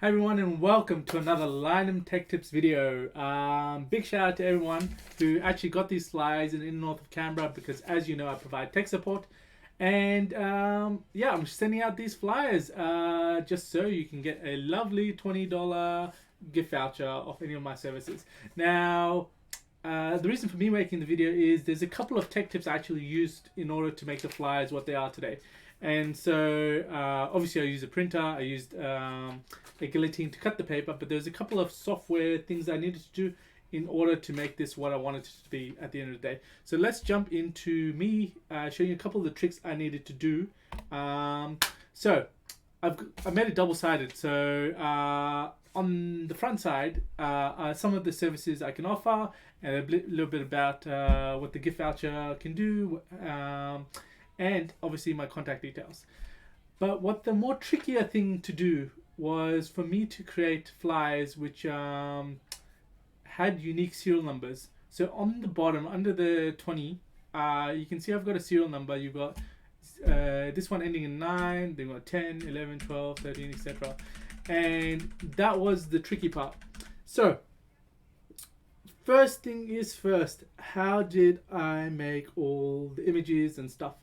Hi everyone and welcome to another nanDECK Tips video. Big shout out to everyone who actually got these slides in north of Canberra because as you know I provide tech support and yeah, I'm sending out these flyers just so you can get a lovely $20 gift voucher off any of my services. Now the reason for me making the video is there's a couple of tech tips I actually used in order to make the flyers what they are today. And so obviously I used a printer, I used a guillotine to cut the paper, but there's a couple of software things I needed to do in order to make this what I wanted it to be at the end of the day. So let's jump into me showing you a couple of the tricks I needed to do. So I made it double-sided. So on the front side are some of the services I can offer and a little bit about what the gift voucher can do. And obviously my contact details. But what the more trickier thing to do was for me to create flyers which had unique serial numbers. So on the bottom, under the 20, you can see I've got a serial number. You've got this one ending in 9, then you've got 10, 11, 12, 13, etc. And that was the tricky part. So first thing is first, how did I make all the images and stuff?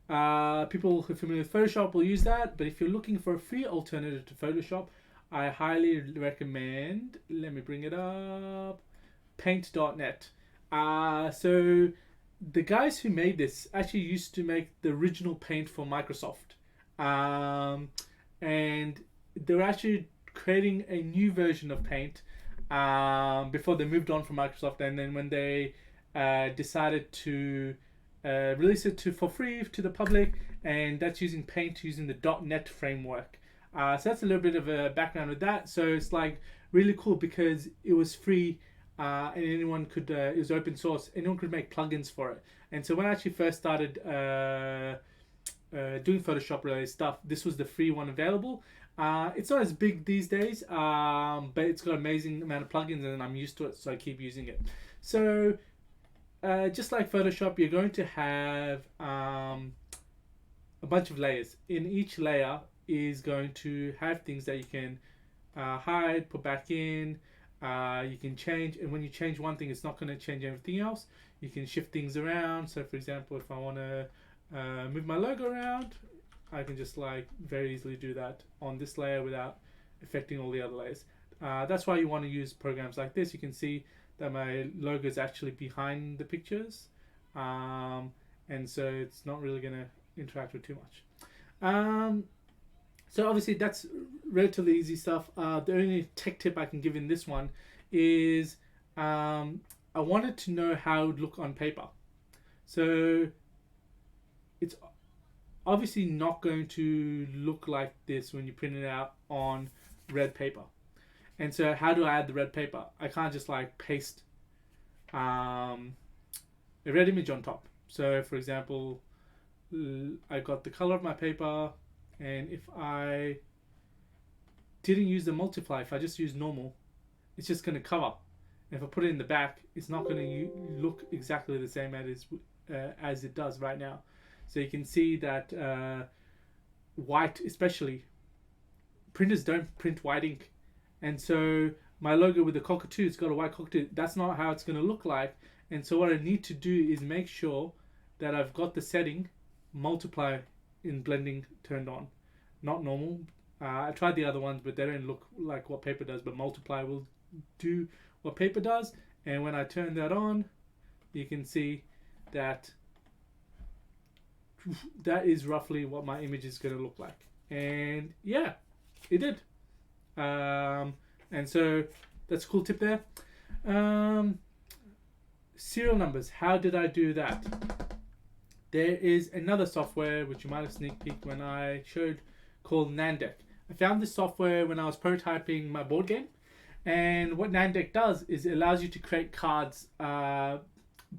People who are familiar with Photoshop will use that, but if you're looking for a free alternative to Photoshop, I highly recommend, let me bring it up, paint.net. So the guys who made this actually used to make the original Paint for Microsoft. And they were actually creating a new version of Paint before they moved on from Microsoft, and then when they decided to release it for free to the public, and that's using Paint using the .NET framework. So that's a little bit of a background with that. So it's like really cool because it was free and anyone could, it was open source, anyone could make plugins for it. And so when I actually first started doing Photoshop related stuff, this was the free one available. It's not as big these days, but it's got an amazing amount of plugins and I'm used to it, so I keep using it. So just like Photoshop, you're going to have a bunch of layers. In each layer is going to have things that you can hide, put back in, you can change, and when you change one thing, it's not going to change everything else. You can shift things around. So for example, if I want to move my logo around, I can just like very easily do that on this layer without affecting all the other layers. That's why you want to use programs like this. You can see that my logo is actually behind the pictures, and so it's not really going to interact with too much. So obviously that's relatively easy stuff. The only tech tip I can give in this one is I wanted to know how it would look on paper. So it's obviously not going to look like this when you print it out on red paper. And so how do I add the red paper? I can't just like paste a red image on top. So for example, I got the color of my paper, and if I didn't use the multiply, if I just use normal, it's just going to cover. And if I put it in the back, it's not going to look exactly the same as it does right now. So you can see that white, especially, printers don't print white ink. And so my logo with the cockatoo, it's got a white cockatoo. That's not how it's going to look like. And so what I need to do is make sure that I've got the setting multiply in blending turned on, not normal. I tried the other ones, but they don't look like what paper does, but multiply will do what paper does. And when I turn that on, you can see that that is roughly what my image is going to look like. And yeah, it did. And so that's a cool tip there. Serial numbers, how did I do that? There is another software which you might have sneak peeked when I showed, called nanDECK. I found this software when I was prototyping my board game, and what nanDECK does is it allows you to create cards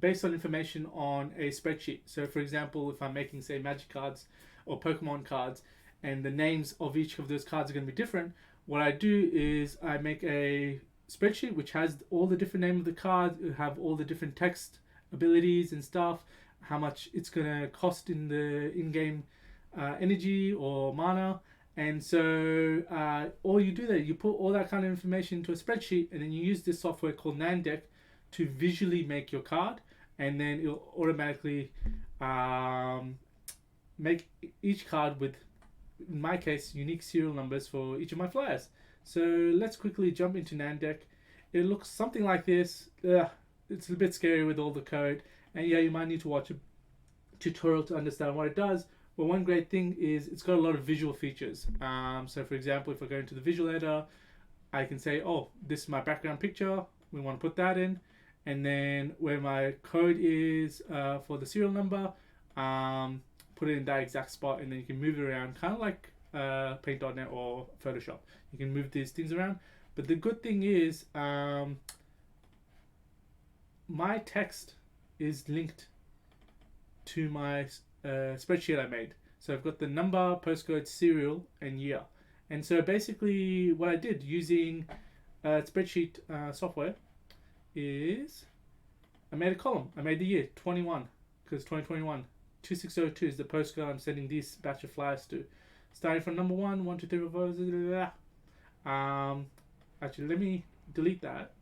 based on information on a spreadsheet. So for example, if I'm making say magic cards or Pokemon cards and the names of each of those cards are going to be different, what I do is I make a spreadsheet which has all the different names of the cards, have all the different text abilities and stuff, how much it's going to cost in the in-game energy or mana, And so all you do there, you put all that kind of information into a spreadsheet, and then you use this software called nanDECK to visually make your card, and then it'll automatically make each card with, in my case, unique serial numbers for each of my flyers. So let's quickly jump into nanDECK. It looks something like this. It's a bit scary with all the code, and yeah, you might need to watch a tutorial to understand what it does. But one great thing is it's got a lot of visual features. So for example, if I go into the visual editor, I can say, oh, this is my background picture. We want to put that in. And then where my code is for the serial number, put it in that exact spot, and then you can move it around, kind of like Paint.net or Photoshop. You can move these things around. But the good thing is my text is linked to my spreadsheet I made. So I've got the number, postcode, serial, and year. And so basically what I did using spreadsheet software is I made a column. I made the year 21 because 2021. 2602 is the postcode I'm sending these batch of flyers to. Starting from number 1, 1, 2, 3, 4, 5, actually, let me delete that.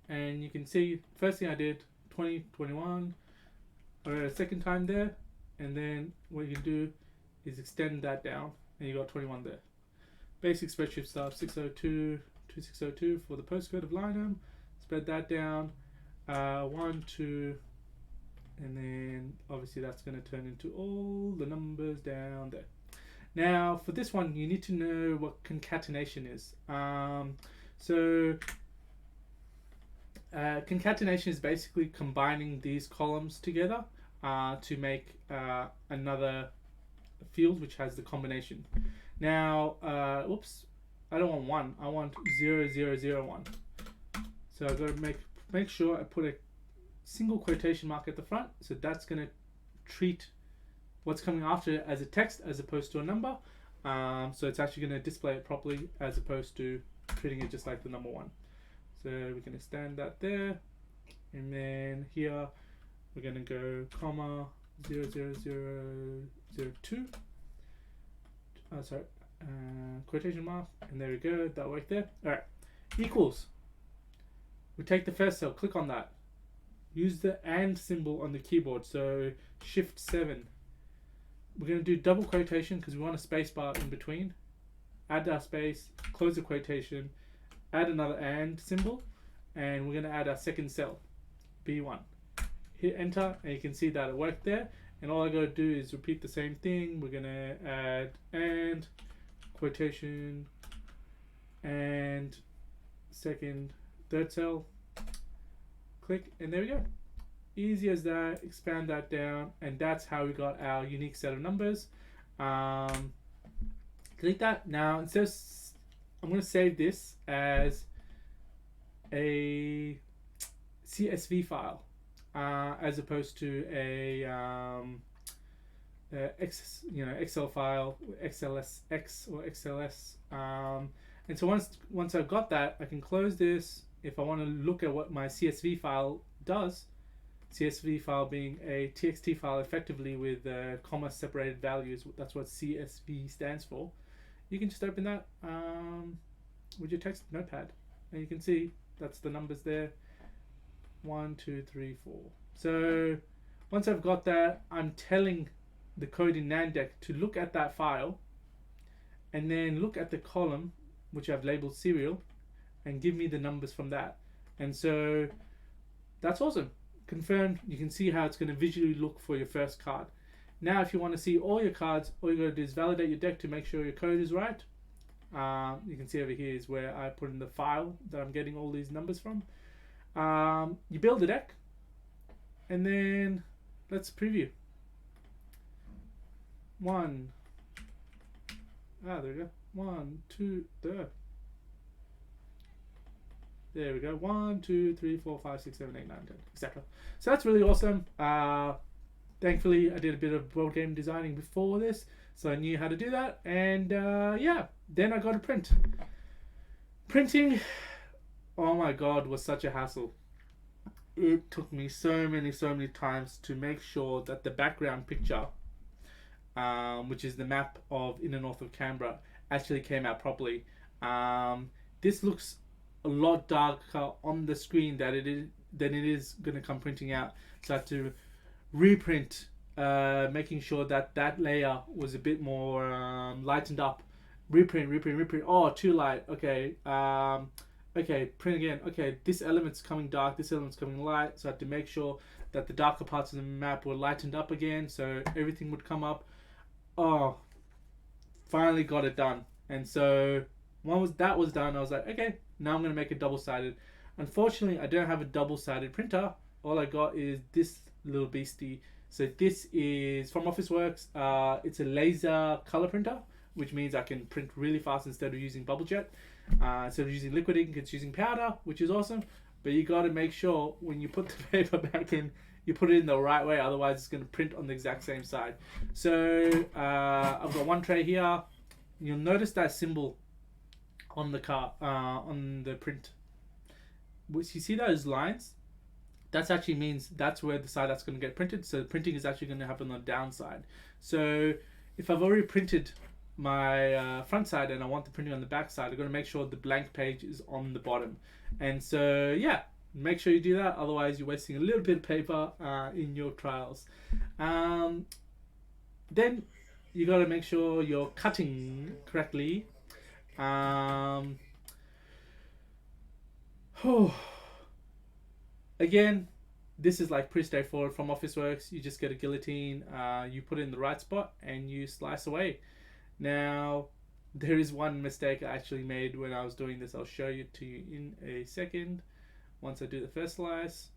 And you can see, first thing I did, 2021. I wrote a second time there, and then what you can do is extend that down, and you got 21 there. Basic spreadsheet stuff, 602, 2602 for the postcode of Lynham. Spread that down, 1, 2, and then obviously that's going to turn into all the numbers down there. Now for this one, you need to know what concatenation is. Concatenation is basically combining these columns together to make another field which has the combination. Now, oops, I don't want 1. I want 0, 0, 0, 1. So I've got to make sure I put a single quotation mark at the front. So that's going to treat what's coming after it as a text as opposed to a number. So it's actually going to display it properly as opposed to treating it just like the number 1. So we can extend that there, and then here we're going to go comma 0, 0, 0, 0, 2. Quotation mark, and there we go. That worked there. All right, equals. We take the first cell, click on that. Use the AND symbol on the keyboard. So Shift 7. We're going to do double quotation because we want a space bar in between. Add our space, close the quotation. Add another AND symbol, and we're going to add our second cell, B1. Hit enter, and you can see that it worked there. And all I got to do is repeat the same thing. We're going to add AND, quotation, and second, third cell. Click, and there we go. Easy as that. Expand that down, and that's how we got our unique set of numbers. Click that. Now, instead of I'm going to save this as a CSV file as opposed to a Excel file, XLSX or XLS. And so once I've got that, I can close this. If I want to look at what my CSV file does, CSV file being a TXT file effectively with comma separated values, that's what CSV stands for. You can just open that with your text notepad, and you can see that's the numbers there. 1, 2, 3, 4. So once I've got that, I'm telling the code in nanDECK to look at that file and then look at the column which I've labeled serial and give me the numbers from that. And so that's awesome. Confirmed. You can see how it's going to visually look for your first card. Now, if you want to see all your cards, all you got to do is validate your deck to make sure your code is right. You can see over here is where I put in the file that I'm getting all these numbers from. You build the deck, and then let's preview. There we go. 1, 2, there. There we go. 1, 2, 3, 4, 5, 6, 7, 8, 9, 10, etc. So that's really awesome. Thankfully, I did a bit of board game designing before this, so I knew how to do that. And yeah, then I got to print. Printing, oh my god, was such a hassle. It took me so many times to make sure that the background picture which is the map of inner north of Canberra, actually came out properly. This looks a lot darker on the screen than it is going to come printing out. So I had to reprint, making sure that that layer was a bit more lightened up. Reprint. Oh, too light. Okay. Okay, print again. Okay, this element's coming dark, this element's coming light. So I had to make sure that the darker parts of the map were lightened up again, so everything would come up. Oh, finally got it done. And so once that was done, I was like, okay, now I'm gonna make it double-sided. Unfortunately, I don't have a double-sided printer. All I got is this little beastie. So this is from Officeworks. It's a laser color printer, which means I can print really fast instead of using bubble jet. Instead of using liquid ink, it's using powder, which is awesome. But you got to make sure when you put the paper back in, you put it in the right way. Otherwise, it's going to print on the exact same side. So I've got one tray here. You'll notice that symbol on the on the print. You see those lines? That actually means that's where the side that's going to get printed. So the printing is actually going to happen on the downside. So if I've already printed my front side and I want the printing on the back side, I'm going to make sure the blank page is on the bottom. And so yeah, make sure you do that, otherwise you're wasting a little bit of paper in your trials. Then you got to make sure you're cutting correctly. Again, this is like pretty straightforward from Officeworks. You just get a guillotine, you put it in the right spot and you slice away. Now, there is one mistake I actually made when I was doing this. I'll show it to you in a second once I do the first slice.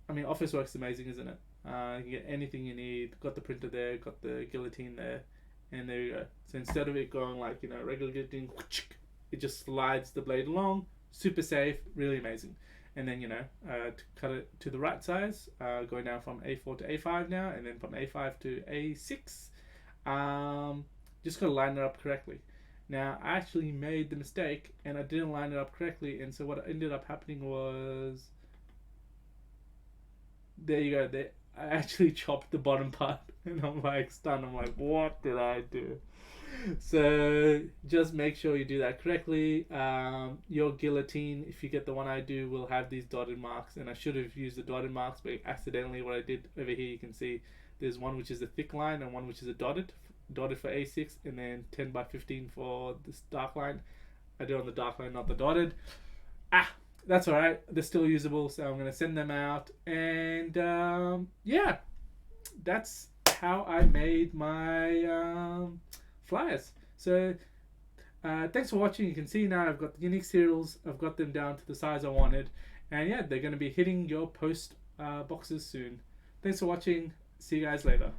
I mean, Officeworks is amazing, isn't it? You can get anything you need. Got the printer there, got the guillotine there, and there you go. So instead of it going like, you know, regular guillotine, it just slides the blade along. Super safe, really amazing. And then, you know, to cut it to the right size, going down from A4 to A5 now, and then from A5 to A6. Just got to line it up correctly. Now, I actually made the mistake and I didn't line it up correctly, and so what ended up happening was, there you go, I actually chopped the bottom part and I'm like stunned. I'm like, what did I do? So just make sure you do that correctly. Your guillotine, if you get the one I do, will have these dotted marks, and I should have used the dotted marks, but accidentally what I did over here, you can see there's one which is a thick line and one which is a dotted for A6, and then 10 by 15 for this dark line. I did on the dark line, not the dotted. That's alright, they're still usable, so I'm going to send them out. And yeah, that's how I made my flyers. So thanks for watching. You can see now I've got the unique serials, I've got them down to the size I wanted, and yeah, they're going to be hitting your post boxes soon. Thanks for watching, see you guys later.